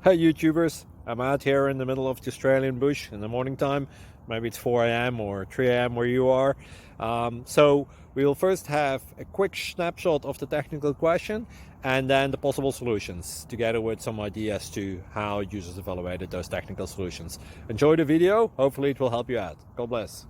Hey YouTubers, I'm out here in the middle of the Australian bush in the morning time. Maybe it's 4 a.m. or 3 a.m. where you are. So we'll first have a quick snapshot of the technical question and then the possible solutions, together with some ideas to how users evaluated those technical solutions. Enjoy the video, hopefully it will help you out. God bless.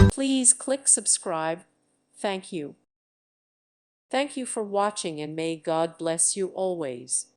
Please click subscribe. Thank you. Thank you for watching and may God bless you always.